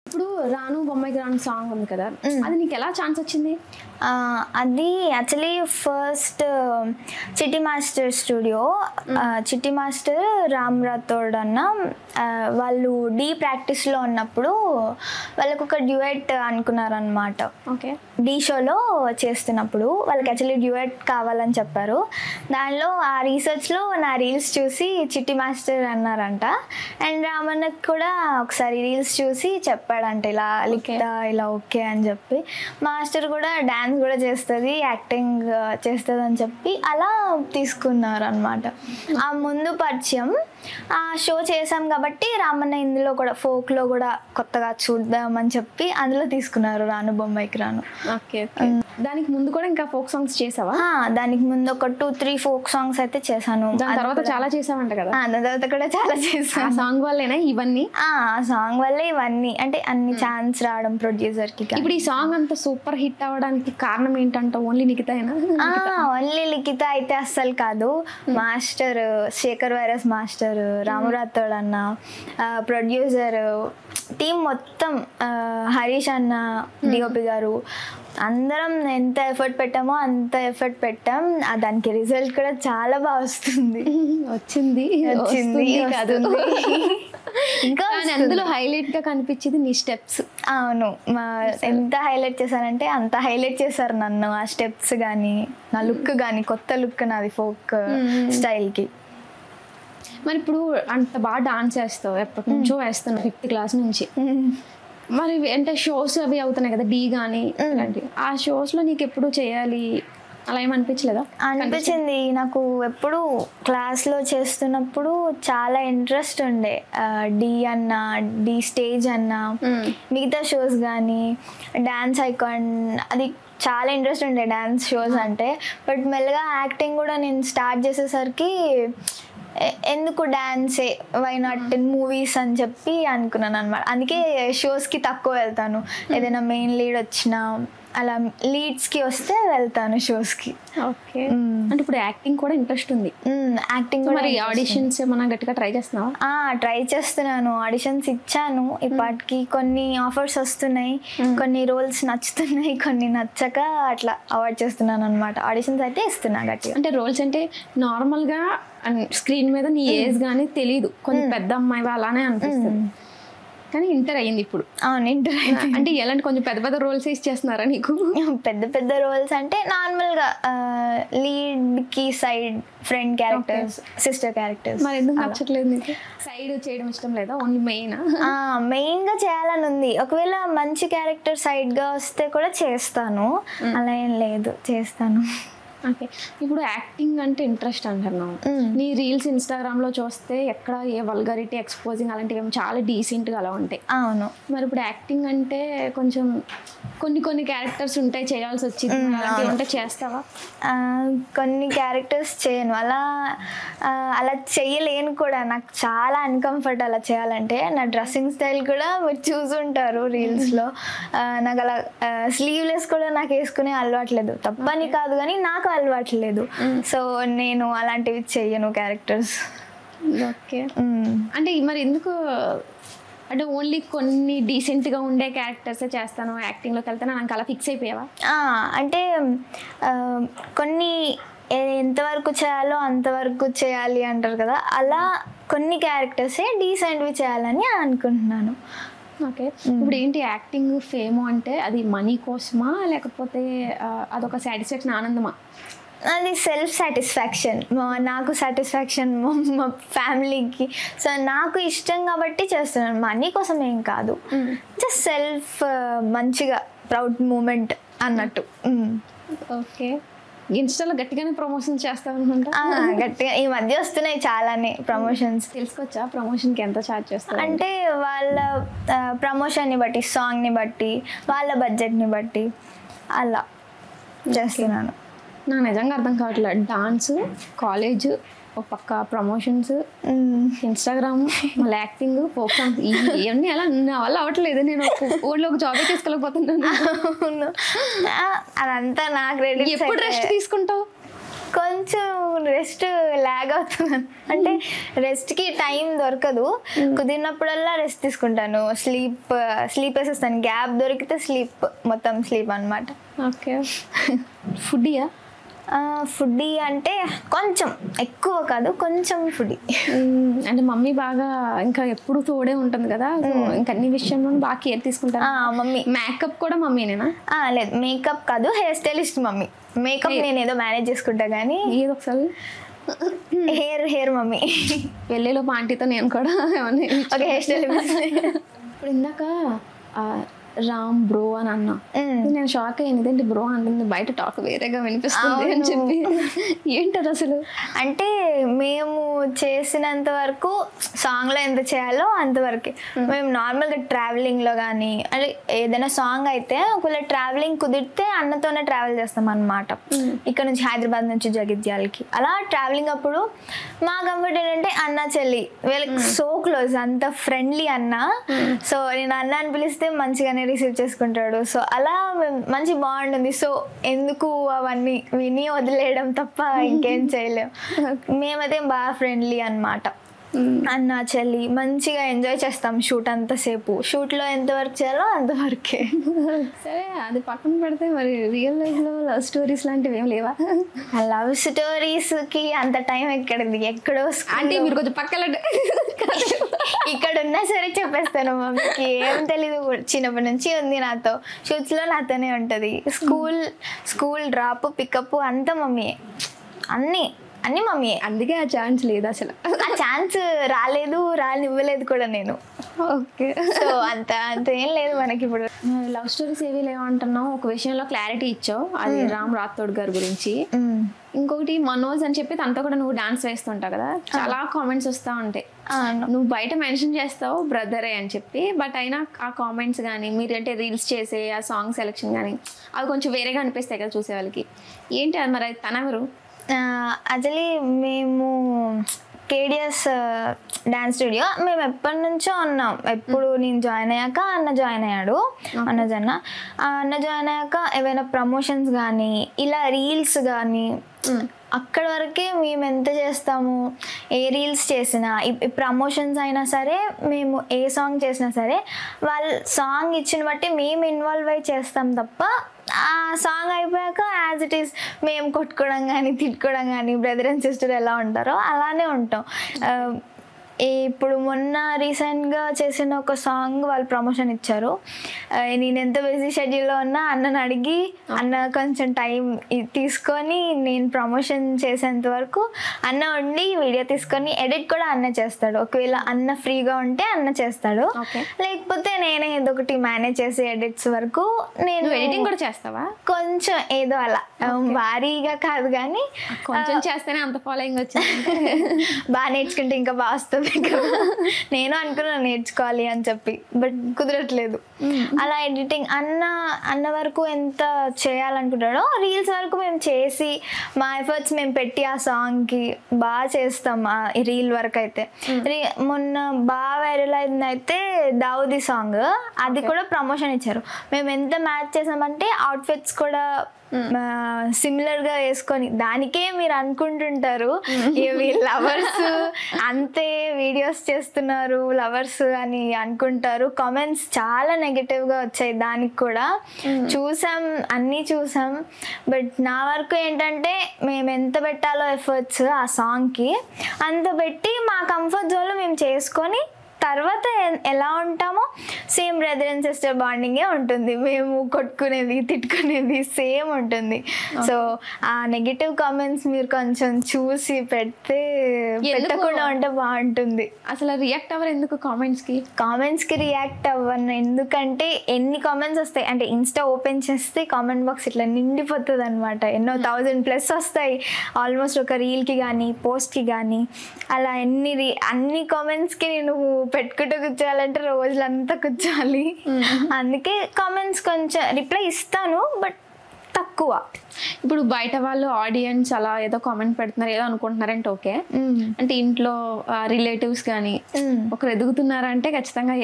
ఇప్పుడు రాను బొమ్మాయికి రాను సాంగ్ ఉంది కదా, అది నీకు ఎలా ఛాన్స్ వచ్చింది? అది యాక్చువల్లీ ఫస్ట్ చిట్టి మాస్టర్ స్టూడియో, చిట్టి మాస్టర్ రామ్ రాథోడ్ అన్న వాళ్ళు డీ ప్రాక్టీస్లో ఉన్నప్పుడు వాళ్ళకు ఒక డ్యూయట్ అనుకున్నారనమాట. ఓకే. డీ షోలో చేస్తున్నప్పుడు వాళ్ళకి యాక్చువల్లీ డ్యూయట్ కావాలని చెప్పారు. దానిలో ఆ రీసెర్చ్లో నా రీల్స్ చూసి చిట్టి మాస్టర్ అన్నారంట. అండ్ రామన్నకి కూడా ఒకసారి రీల్స్ చూసి చెప్పాడంట, ఇలా లిఖిత ఇలా ఓకే అని చెప్పి. మాస్టర్ కూడా డ్యాన్స్ కూడా చేస్తుంది, యాక్టింగ్ చేస్తుంది అని చెప్పి అలా తీసుకున్నారు అనమాట. ఆ ముందు పరిచయం ఆ షో చేసాం కాబట్టి రామన్న ఇందులో కూడా ఫోక్లో కూడా కొత్తగా చూద్దామని చెప్పి అందులో తీసుకున్నారు రాను బొమ్మాయికి రాను. ఓకే. దానికి ముందు కూడా ఇంకా ఫోక్ సాంగ్స్ చేసావా? దానికి ముందు ఒక 2-3 ఫోక్ సాంగ్స్ అయితే చేశాను. దాని తర్వాత చాలా చేసావంట కదా? దాని తర్వాత కూడా చాలా చేశాను. ఆ సాంగ్ వల్లేనా ఇవన్నీ? ఆ సాంగ్ వల్లే ఇవన్నీ, అంటే అన్ని ఛాన్స్ రావడం ప్రొడ్యూసర్కి. ఇప్పుడు ఈ సాంగ్ అంత సూపర్ హిట్ అవ్వడానికి కారణం ఏంటంట? ఓన్లీ లిఖితేనా? ఓన్లీ లిఖిత అయితే అస్సలు కాదు. మాస్టర్ శేఖర్ వైరస్ మాస్టర్, రాము రాథోడ్ అన్న, ప్రొడ్యూసర్, టీం మొత్తం, హరీష్ అన్న, డిఓపి గారు, అందరం ఎంత ఎఫర్ట్ పెట్టామో అంత ఎఫర్ట్ పెట్టాం. దానికి రిజల్ట్ కూడా చాలా బాగా వస్తుంది. వచ్చింది కాదు, ఇంకా అందులో హైలైట్ గా కనిపించింది నీ స్టెప్స్. అవును, ఎంత హైలైట్ చేశారంటే అంత హైలైట్ చేశారు నన్ను. ఆ స్టెప్స్ కానీ, నా లుక్ కానీ, కొత్త లుక్ నాది ఫోక్ స్టైల్కి. మరి ఇప్పుడు అంత బాగా డాన్స్ చేస్తావు, ఎప్పటి నుంచో వేస్తున్నావు, 5th క్లాస్ నుంచి. మరి అంటే షోస్ అవి అవుతున్నాయి కదా, డీ కానీ ఇలాంటివి, ఆ షోస్లో నీకు ఎప్పుడు చేయాలి అలా ఏమనిపించలేదా? అనిపించింది నాకు. ఎప్పుడు క్లాస్లో చేస్తున్నప్పుడు చాలా ఇంట్రెస్ట్ ఉండే. డీ అన్న, డీ స్టేజ్ అన్న, మిగతా షోస్ కానీ, డ్యాన్స్ ఐకాన్, అది చాలా ఇంట్రెస్ట్ ఉండే డ్యాన్స్ షోస్ అంటే. బట్ మెల్లగా యాక్టింగ్ కూడా నేను స్టార్ట్ చేసేసరికి ఎందుకు డాన్సే, వై నాట్ మూవీస్ అని చెప్పి అనుకున్నాను అనమాట. అందుకే షోస్కి తక్కువ వెళ్తాను. ఏదైనా మెయిన్ లీడ్ వచ్చినా అలా లీడ్స్కి వస్తే వెళ్తాను షోస్కి. ఓకే. అంటే ఇప్పుడు యాక్టింగ్ కూడా ఇంట్రెస్ట్ ఉంది? యాక్టింగ్ కూడా. మరి ఆడిషన్స్ ఏమన్నా గట్టిగా ట్రై చేస్తున్నావా? ట్రై చేస్తున్నాను, ఆడిషన్స్ ఇచ్చాను. ఇప్పటికి కొన్ని ఆఫర్స్ వస్తున్నాయి, కొన్ని రోల్స్ నచ్చుతున్నాయి, కొన్ని నచ్చక అట్లా అవాయిడ్ చేస్తున్నాను అనమాట. ఆడిషన్స్ అయితే ఇస్తున్నా గట్టిగా. అంటే రోల్స్ అంటే నార్మల్గా స్క్రీన్ మీద నీ ఏజ్ కానీ తెలీదు, కొంచెం పెద్ద అమ్మాయి అలానే అనిపిస్తుంది, కానీ ఇంటర్ అయ్యింది ఇప్పుడు. అవును, ఇంటర్ అయింది. అంటే ఎలాంటి కొంచెం పెద్ద పెద్ద రోల్స్ ఇచ్చేస్తున్నారా నీకు? పెద్ద పెద్ద రోల్స్ అంటే నార్మల్గా లీడ్కి side friend characters, sister characters. మరి ఎందుకు నచ్చట్లేదు నీకు? సైడ్ చేయడం ఇష్టం లేదా? ఓన్లీ మెయిన్గా చేయాలని ఉంది. ఒకవేళ మంచి క్యారెక్టర్ సైడ్గా వస్తే కూడా చేస్తాను, అలా ఏం లేదు, చేస్తాను. ఓకే. ఇప్పుడు యాక్టింగ్ అంటే ఇంట్రెస్ట్ అంటున్నావు, నీ రీల్స్ ఇన్స్టాగ్రామ్లో చూస్తే ఎక్కడ ఏ వల్గారిటీ, ఎక్స్పోజింగ్ అలాంటివి ఏమో చాలా డీసెంట్గా అలా ఉంటాయి. అవును. మరి ఇప్పుడు యాక్టింగ్ అంటే కొంచెం కొన్ని క్యారెక్టర్స్ ఉంటాయి చేయాల్సి వచ్చింది, అలాంటివి ఉంటే చేస్తావా? కొన్ని క్యారెక్టర్స్ చేయను, అలా చేయలేను కూడా. నాకు చాలా అన్కంఫర్ట్ అలా చేయాలంటే. నా డ్రెస్సింగ్ స్టైల్ కూడా మీరు చూసుంటారు రీల్స్లో. నాకు అలా స్లీవ్లెస్ కూడా నాకు వేసుకునే అలవాట్లేదు. తప్పని కాదు కానీ నాకు అలవాట్లేదు. సో నేను అలాంటివి చెయ్యను క్యారెక్టర్స్. ఓకే. అంటే మరి ఎందుకు, అంటే ఓన్లీ కొన్ని డీసెంట్గా ఉండే క్యారెక్టర్సే చేస్తాను, యాక్టింగ్లోకి వెళ్తాను నాకు అలా ఫిక్స్ అయిపోయావా? అంటే కొన్ని ఎంతవరకు చేయాలో అంతవరకు చేయాలి అంటారు కదా, అలా కొన్ని క్యారెక్టర్సే డీసెంట్వి చేయాలని అనుకుంటున్నాను. ఓకే. ఇప్పుడు ఏంటి యాక్టింగ్ ఫేమ్ అంటే అది మనీ కోసమా, లేకపోతే అదొక సాటిస్ఫాక్షన్, ఆనందమా? అది సెల్ఫ్ సాటిస్ఫాక్షన్. నాకు సాటిస్ఫాక్షన్, మా ఫ్యామిలీకి. సో నాకు ఇష్టం కాబట్టి చేస్తున్నాను, మనీ కోసం ఏం కాదు. జస్ట్ సెల్ఫ్ మంచిగా ప్రౌడ్ మూమెంట్ అన్నట్టు. ఓకే. ఇన్స్టాలో గట్టిగానే ప్రమోషన్స్ చేస్తావు అనుకుంటా? గట్టిగా ఈ మధ్య వస్తున్నాయి చాలానే ప్రమోషన్స్. తెలుసుకోవచ్చా ప్రమోషన్కి ఎంత ఛార్జ్ చేస్తారు? అంటే వాళ్ళ ప్రమోషన్ని బట్టి, సాంగ్ని బట్టి, వాళ్ళ బడ్జెట్ని బట్టి అలా చేస్తున్నాను. నాకు నిజంగా అర్థం కావట్లేదు. డాన్స్, కాలేజ్, ఒక పక్క ప్రమోషన్స్, ఇన్స్టాగ్రామ్, మళ్ళీ యాక్టింగ్, ఫోక్ సాంగ్స్, ఇవన్నీ ఎలా నా వల్ల అవ్వట్లేదు. నేను ఊళ్ళో ఒక జాబ్ చేసుకోలేకపోతున్నాను. అదంతా నాకు రెడీ. ఎప్పుడు రెస్ట్ తీసుకుంటావు? కొంచెం రెస్ట్ లాగ్ అవుతుంది, అంటే రెస్ట్కి టైం దొరకదు. కుదిరినప్పుడల్లా రెస్ట్ తీసుకుంటాను, స్లీప్ వేసేస్తాను. గ్యాప్ దొరికితే మొత్తం స్లీప్ అనమాట. ఓకే. ఫుడ్డీయా? ఫుడ్డీ అంటే కొంచెం, ఎక్కువ కాదు, కొంచెం ఫుడ్డీ. అంటే మమ్మీ బాగా ఇంకా ఎప్పుడు తోడే ఉంటుంది కదా, ఇంకా అన్ని విషయంలో బాగా కేర్ తీసుకుంటారు. మమ్మీ. మేకప్ కూడా మమ్మీనేనా? లేదు, మేకప్ కాదు, హెయిర్ స్టైలిస్ట్ మమ్మీ. మేకప్ నేను ఏదో మేనేజ్ చేసుకుంటా కానీ. ఏదో ఒకసారి హెయిర్ మమ్మీ. వెళ్ళేలో ఆంటీతో నేను కూడా ఓకే హెయిర్ స్టైలిస్ట్. ఇప్పుడు ఇందాక రామ్ బ్రో అని అన్నా, నేను షాక్ అయ్యింది, ఏంటి బ్రో అంటుంది, బయట టాక్ వేరేగా వినిపిస్తుంది అని చెప్పి. ఏంటది అసలు? అంటే మేము చేసినంత వరకు సాంగ్లో ఎంత చేయాలో అంతవరకే. మేము నార్మల్గా ట్రావెలింగ్లో కానీ, అంటే ఏదైనా సాంగ్ అయితే ఒకవేళ ట్రావెలింగ్ కుదిరితే అన్నతోనే ట్రావెల్ చేస్తాం అన్నమాట. ఇక్కడ నుంచి హైదరాబాద్ నుంచి జగిత్యాలకి అలా ట్రావెలింగ్ అప్పుడు మా కంఫర్ట్ ఏంటంటే అన్న చెల్లి, వీళ్ళకి సో క్లోజ్, అంత ఫ్రెండ్లీ అన్న. సో నేను అన్న అని పిలిస్తే మంచిగానే రిసీవ్ చేసుకుంటాడు. సో అలా మంచి బాగుంటుంది. సో ఎందుకు అవన్నీ విని వదిలేయడం తప్ప ఇంకేం చేయలేము. మేమైతే బాగా ఫ్రెండ్లీ అన్నమాట. అన్న చెల్లి మంచిగా ఎంజాయ్ చేస్తాం షూట్ అంతసేపు. షూట్లో ఎంతవరకు చేయాలో అంతవరకే. సరే, అది పక్కన పెడితే మరి రియల్ లైఫ్లో లవ్ స్టోరీస్ లాంటివి ఏం లేవా? లవ్ స్టోరీస్కి అంత టైం ఎక్కడిది, ఎక్కడో. అంటే మీరు కొంచెం పక్కన ఇక్కడ ఉన్నా సరే చెప్పేస్తాను మమ్మీకి, ఏం తెలీదు. చిన్నప్పటి నుంచి ఉంది నాతో, షూట్స్లో నాతోనే ఉంటుంది. స్కూల్ డ్రాప్ పికప్ అంతా మమ్మీయే, అన్నీ మమ్మీ. అందుకే ఆ ఛాన్స్ లేదు అసలు. ఆ ఛాన్స్ రానివ్వలేదు కూడా నేను. ఓకే. సో అంత ఏం లేదు మనకి. ఇప్పుడు లవ్ స్టోరీస్ ఏవి లేవంటున్నావు, ఒక విషయంలో క్లారిటీ ఇచ్చావు, అది రామ్ రాథోడ్ గారి గురించి. ఇంకొకటి మనోజ్ అని చెప్పి తనతో కూడా నువ్వు డాన్స్ వేస్తుంటావు కదా, చాలా కామెంట్స్ వస్తూ ఉంటాయి. నువ్వు బయట మెన్షన్ చేస్తావు బ్రదరే అని చెప్పి, బట్ అయినా ఆ కామెంట్స్ కానీ మీరు అంటే రీల్స్ చేసే ఆ సాంగ్ సెలెక్షన్ కానీ అవి కొంచెం వేరేగా అనిపిస్తాయి కదా చూసే వాళ్ళకి. ఏంటి అది మరి, తనెవరు? యాక్చువల్లీ మేము కేడిఎస్ డ్యాన్స్ స్టూడియో మేము ఎప్పటి నుంచో ఉన్నాం. ఎప్పుడు నేను జాయిన్ అయ్యాక అన్న జాయిన్ అయ్యాడు, అన్న జాయిన్ అయ్యాక ఏవైనా ప్రమోషన్స్ కానీ ఇలా రీల్స్ కానీ అక్కడ వరకే మేము ఎంత చేస్తాము. ఏ రీల్స్ చేసినా, ప్రమోషన్స్ అయినా సరే, మేము ఏ సాంగ్ చేసినా సరే వాళ్ళు సాంగ్ ఇచ్చిన బట్టి మేము ఇన్వాల్వ్ అయి చేస్తాం తప్ప ఆ సాంగ్ అయిపోయాక యాజ్ ఇట్ ఈస్ మేము కొట్టుకోవడం కానీ తిట్టుకోవడం కానీ బ్రదర్ అండ్ సిస్టర్ ఎలా ఉంటారో అలానే ఉంటాం. ఇప్పుడు మొన్న రీసెంట్గా చేసిన ఒక సాంగ్ వాళ్ళు ప్రమోషన్ ఇచ్చారు. నేను ఎంత బిజీ షెడ్యూల్లో ఉన్నా అన్నను అడిగి అన్న కొంచెం టైం తీసుకొని నేను ప్రమోషన్ చేసేంత వరకు అన్న ఉండి వీడియో తీసుకొని ఎడిట్ కూడా అన్న చేస్తాడు. ఒకవేళ అన్న ఫ్రీగా ఉంటే అన్న చేస్తాడు, లేకపోతే నేనే ఏదో ఒకటి మేనేజ్ చేసి ఎడిట్స్ వరకు. నేను ఎడిటింగ్ కూడా చేస్తావా? కొంచెం ఏదో అలా, భారీగా కాదు కానీ కొంచెం చేస్తేనే అంత ఫాలోయింగ్ వచ్చింది. బాగా నేర్చుకుంటే ఇంకా బాగా వస్తుంది. నేను అనుకున్నాను నేర్చుకోవాలి అని చెప్పి, బట్ కుదరట్లేదు. అలా ఎడిటింగ్ అన్న వరకు ఎంత చేయాలనుకుంటాడో రీల్స్ వరకు మేము చేసి మా ఎఫర్ట్స్ మేము పెట్టి ఆ సాంగ్కి బాగా చేస్తాం. ఆ రీల్ వరకు అయితే మొన్న బాగా వైరల్ అయింది అయితే దావుది సాంగ్, అది కూడా ప్రమోషన్ ఇచ్చారు. మేము ఎంత మ్యాచ్ చేసామంటే అవుట్ఫిట్స్ కూడా సిమిలర్గా వేసుకొని, దానికే మీరు అనుకుంటుంటారు ఇవి లవర్స్ అంతే వీడియోస్ చేస్తున్నారు లవర్స్ అని అనుకుంటారు. కామెంట్స్ చాలా నెగటివ్గా వచ్చాయి దానికి కూడా. అన్నీ చూసాం. బట్ నా వరకు ఏంటంటే మేము ఎంత పెట్టాలో ఎఫర్ట్స్ ఆ సాంగ్కి అంత పెట్టి మా కంఫర్ట్ జోన్లో మేము చేసుకొని తర్వాత ఎలా ఉంటామో సేమ్ బ్రదర్ అండ్ సిస్టర్ బాండింగే ఉంటుంది. మేము కొట్టుకునేది తిట్టుకునేది సేమ్ ఉంటుంది. సో ఆ నెగిటివ్ కామెంట్స్ మీరు కొంచెం చూసి పెట్టకుండా ఉంటే బాగుంటుంది. అసలు రియాక్ట్ అవ్వరు ఎందుకు కామెంట్స్కి రియాక్ట్ అవ్వను, ఎందుకంటే ఎన్ని కామెంట్స్ వస్తాయి అంటే ఇన్స్టా ఓపెన్ చేస్తే కామెంట్ బాక్స్ ఇట్లా నిండిపోతుంది అనమాట. ఎన్నో 1000+ వస్తాయి ఆల్మోస్ట్ ఒక రీల్కి కానీ పోస్ట్కి కానీ. అలా అన్ని కామెంట్స్కి నేను పెట్టుకుంటూ కూర్చోవాలంటే రోజులంతా కూర్చోవాలి. అందుకే కామెంట్స్ కొంచెం రిప్లై ఇస్తాను, బట్ తక్కువ. ఇప్పుడు బయట వాళ్ళు ఆడియన్స్ అలా ఏదో కామెంట్ పెడుతున్నారు ఏదో అనుకుంటున్నారంటే ఓకే, అంటే ఇంట్లో రిలేటివ్స్ కానీ ఒకరు ఎదుగుతున్నారంటే ఖచ్చితంగా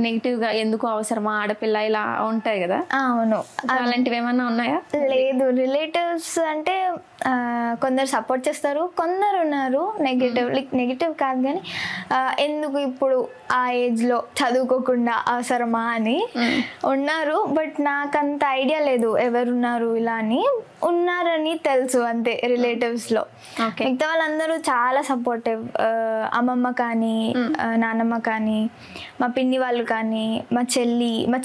నెగిటివ్గా ఎందుకు అవసరమా ఆడపిల్ల ఇలా ఉంటాయి కదా. అవును, అలాంటివి ఏమన్నా ఉన్నాయా? లేదు, రిలేటివ్స్ అంటే కొందరు సపోర్ట్ చేస్తారు, కొందరు ఉన్నారు నెగిటివ్ కాదు కానీ ఎందుకు ఇప్పుడు ఆ ఏజ్లో చదువుకోకుండా అవసరమా అని ఉన్నారు. బట్ నాకు అంత ఐడియా లేదు ఎవరున్నారు ఇలా అని. ఉన్నారని తెలుసు అంతే రిలేటివ్స్లో. మిగతా వాళ్ళందరూ చాలా సపోర్టివ్. అమ్మమ్మ కానీ నానమ్మ కానీ మా పిన్ని వాళ్ళు కానీ మా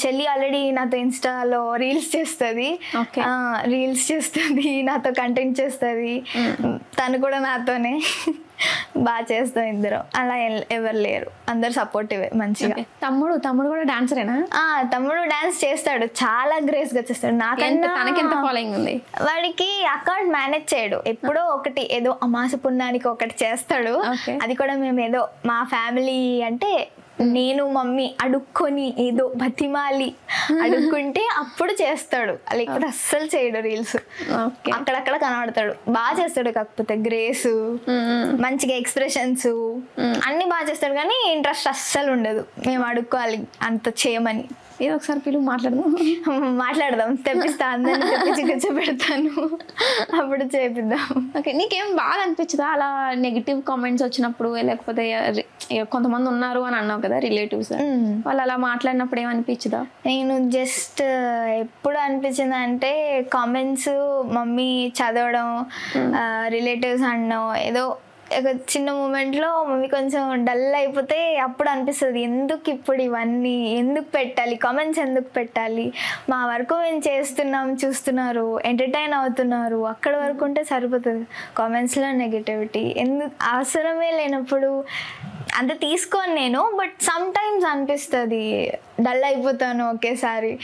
చెల్లి ఆల్రెడీ నాతో ఇన్స్టాలో రీల్స్ చేస్తుంది, నాతో కంటెంట్ చేస్తుంది. తను కూడా నాతోనే బాగా చేస్తాం ఇద్దరం. అలా ఎవరు లేరు, అందరు సపోర్టివే మంచిగా. తమ్ముడు కూడా డాన్సరేనా? తమ్ముడు డాన్స్ చేస్తాడు, చాలా గ్రేస్ గా చేస్తాడు. నాకన్నా తనకెంత ఫాలోయింగ్ ఉంది? వాడికి అకౌంట్ మేనేజ్ చేయడు, ఎప్పుడో ఒకటి ఏదో అమాస పుణ్యానికి ఒకటి చేస్తాడు. అది కూడా మేము ఏదో మా ఫ్యామిలీ అంటే నేను మమ్మీ అడుక్కొని ఏదో బతిమాలి అడుక్కుంటే అప్పుడు చేస్తాడు, లేకపోతే అస్సలు చేయడు. రీల్స్ అక్కడక్కడ కనబడతాడు, బాగా చేస్తాడు. కాకపోతే గ్రేస్, మంచిగా ఎక్స్ప్రెషన్స్ అన్ని బాగా చేస్తాడు, కానీ ఇంట్రెస్ట్ అస్సలు ఉండదు మేము అడుక్కోవాలి అంత చేయమని. ఏదో ఒకసారి పిలువు మాట్లాడదాం, తెప్పిస్తా, అందరినీ తెప్పించి కూర్చోబెడతాను, అప్పుడు చేపిద్దాం. ఓకే, నీకేం బాగా అనిపించదా అలా నెగిటివ్ కామెంట్స్ వచ్చినప్పుడు? లేకపోతే కొంతమంది ఉన్నారు అని అన్నావు కదా రిలేటివ్స్, వాళ్ళు అలా మాట్లాడినప్పుడు ఏమనిపించదా? నేను జస్ట్ ఎప్పుడు అనిపించింది అంటే కామెంట్స్ మమ్మీ చదవడం, రిలేటివ్స్ అనడం, ఏదో ఒక చిన్న మూమెంట్లో మమ్మీ కొంచెం డల్ అయిపోతే అప్పుడు అనిపిస్తుంది ఎందుకు ఇప్పుడు ఇవన్నీ ఎందుకు పెట్టాలి, కామెంట్స్ ఎందుకు పెట్టాలి, మా వరకు మేము చేస్తున్నాం, చూస్తున్నారు, ఎంటర్టైన్ అవుతున్నారు, అక్కడ వరకు ఉంటే సరిపోతుంది. కామెంట్స్లో నెగిటివిటీ ఎందుకు, అవసరమే లేనప్పుడు అంత తీసుకోను నేను. బట్ సమ్ టైమ్స్ అనిపిస్తుంది, డల్ అయిపోతాను ఒకేసారి.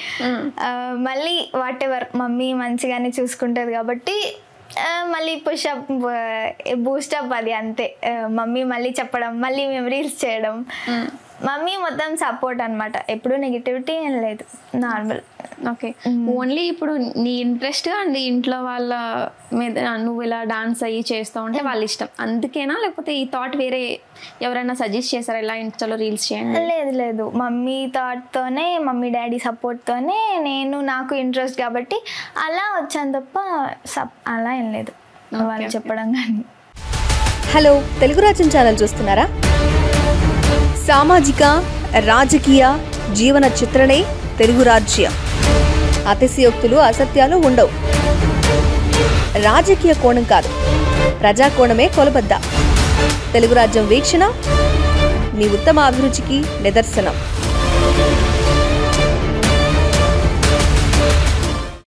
మళ్ళీ వాట్ ఎవర్ మమ్మీ మంచిగానే చూసుకుంటుంది కాబట్టి మళ్ళీ పుషప్ బూస్టప్ అది అంతే. మమ్మీ మళ్ళీ చెప్పడం, మళ్ళీ మేము రీల్స్ చేయడం, మమ్మీ మొత్తం సపోర్ట్ అనమాట. ఎప్పుడు నెగిటివిటీ ఏం లేదు, నార్మల్. ఓకే, ఓన్లీ ఇప్పుడు నీ ఇంట్రెస్ట్ అండ్ ఇంట్లో వాళ్ళ మీద నువ్వు ఇలా డాన్స్ అయ్యి చేస్తావు అంటే వాళ్ళ ఇష్టం అందుకేనా, లేకపోతే ఈ థాట్ వేరే ఎవరైనా సజెస్ట్ చేశారా ఇలా ఇన్స్టాలో రీల్స్ చేయండి? లేదు, మమ్మీ థాట్తోనే, మమ్మీ డాడీ సపోర్ట్తోనే నాకు ఇంట్రెస్ట్ కాబట్టి అలా వచ్చాను తప్ప అలా ఏం లేదు వాళ్ళు చెప్పడం కానీ. హలో, తెలుగు రాజ్యం ఛానల్ చూస్తున్నారా? సామాజిక రాజకీయ జీవన చిత్రణే తెలుగు రాజ్యం. అతిశయోక్తులు అసత్యాలు ఉండవు. రాజకీయ కోణం కాదు, ప్రజా కోణమే కొలబద్ద. తెలుగు రాజ్యం వీక్షణ మీ ఉత్తమ అభిరుచికి నిదర్శనం.